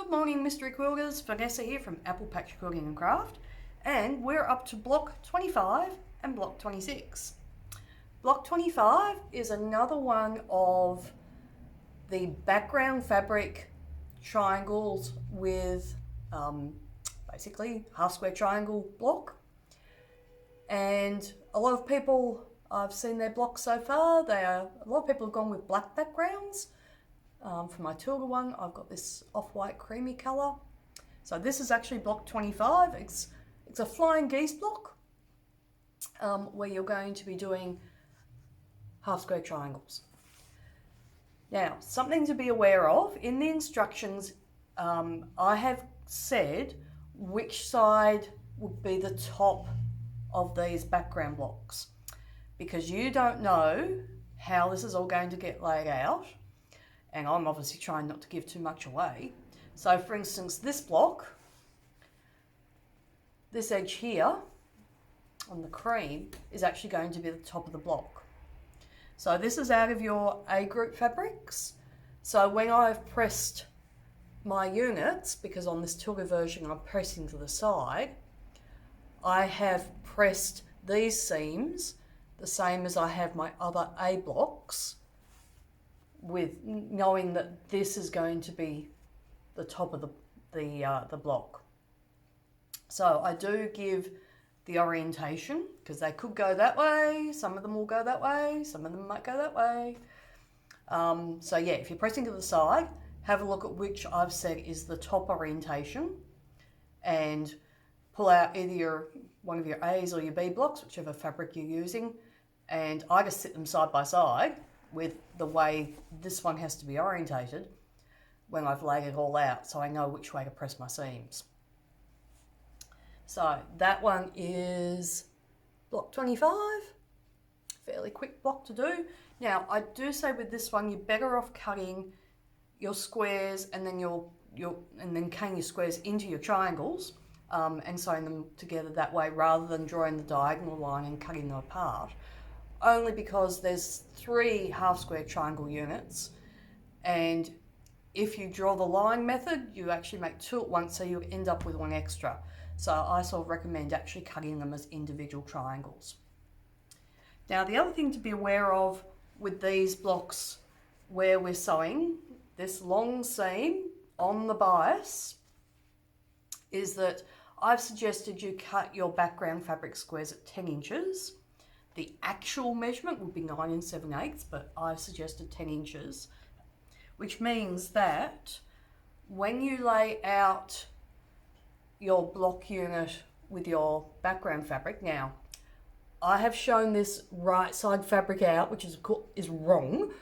Good morning, Mystery Quilters. Vanessa here from Apple Patch Quilting and Craft, and we're up to block 25 and block 26. Block 25 is another one of the background fabric triangles with basically half square triangle block. And a lot of people, I've seen their blocks so far, a lot of people have gone with black backgrounds. For my Tilda one, I've got this off-white creamy colour. So this is actually block 25. It's a flying geese block where you're going to be doing half square triangles. Now, something to be aware of, in the instructions, I have said which side would be the top of these background blocks, because you don't know how this is all going to get laid out. And I'm obviously trying not to give too much away. So for instance, this block, this edge here on the cream is actually going to be the top of the block. So this is out of your A group fabrics. So when I've pressed my units, because on this Tilda version I'm pressing to the side, I have pressed these seams the same as I have my other A blocks, with knowing that this is going to be the top of the block. So I do give the orientation, because they could go that way, some of them will go that way, some of them might go that way. So yeah, if you're pressing to the side, have a look at which I've said is the top orientation and pull out either one of your A's or your B blocks, whichever fabric you're using, and I just sit them side by side with the way this one has to be orientated when I've laid it all out, so I know which way to press my seams. So that one is block 25, fairly quick block to do. Now I do say with this one, you're better off cutting your squares and then cutting your squares into your triangles and sewing them together that way, rather than drawing the diagonal line and cutting them apart. Only because there's 3 half square triangle units, and if you draw the line method, you actually make 2 at once, so you end up with 1 extra. So I sort of recommend actually cutting them as individual triangles. Now the other thing to be aware of with these blocks where we're sewing this long seam on the bias is that I've suggested you cut your background fabric squares at 10 inches. The actual measurement would be 9 7/8, but I've suggested 10 inches, which means that when you lay out your block unit with your background fabric, now I have shown this right side fabric out, which is wrong,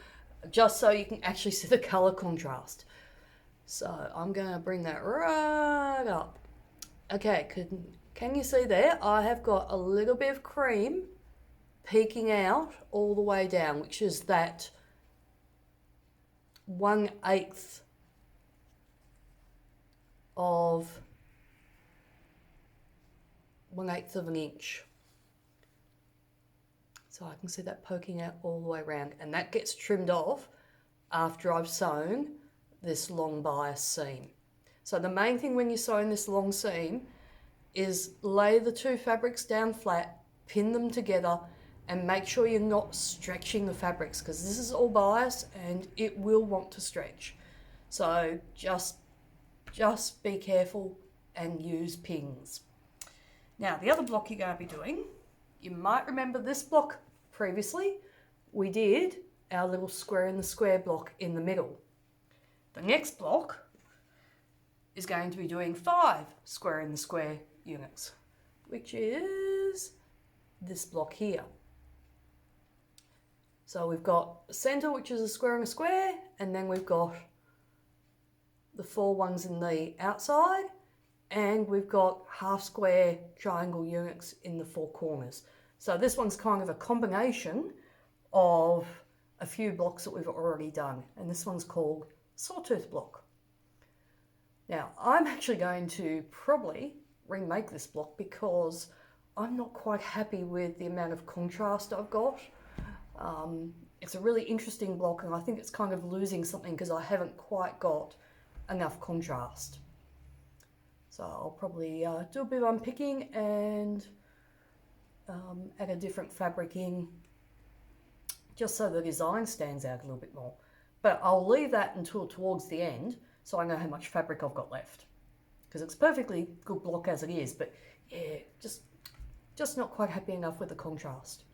just so you can actually see the color contrast. So I'm going to bring that right up. Okay, can you see there? I have got a little bit of cream peeking out all the way down, which is that 1/8 of 1/8 of an inch. So I can see that poking out all the way around, and that gets trimmed off after I've sewn this long bias seam. So the main thing when you're sewing this long seam is lay the 2 fabrics down flat, pin them together, and make sure you're not stretching the fabrics, because this is all bias and it will want to stretch. So just be careful and use pins. Now the other block you're going to be doing, you might remember this block previously, we did our little square in the square block in the middle. The next block is going to be doing 5 square in the square units, which is this block here. So we've got the center, which is a square and a square, and then we've got the 4 ones in the outside, and we've got half square triangle units in the 4 corners. So this one's kind of a combination of a few blocks that we've already done, and this one's called Sawtooth block. Now I'm actually going to probably remake this block because I'm not quite happy with the amount of contrast I've got. It's a really interesting block, and I think it's kind of losing something because I haven't quite got enough contrast. So I'll probably do a bit of unpicking and add a different fabric in, just so the design stands out a little bit more. But I'll leave that until towards the end so I know how much fabric I've got left, because it's perfectly good block as it is, but yeah, just not quite happy enough with the contrast.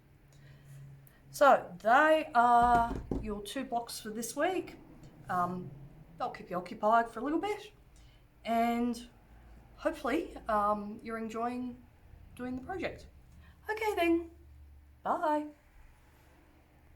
So they are your 2 blocks for this week. They'll keep you occupied for a little bit, and hopefully you're enjoying doing the project. Okay then, bye.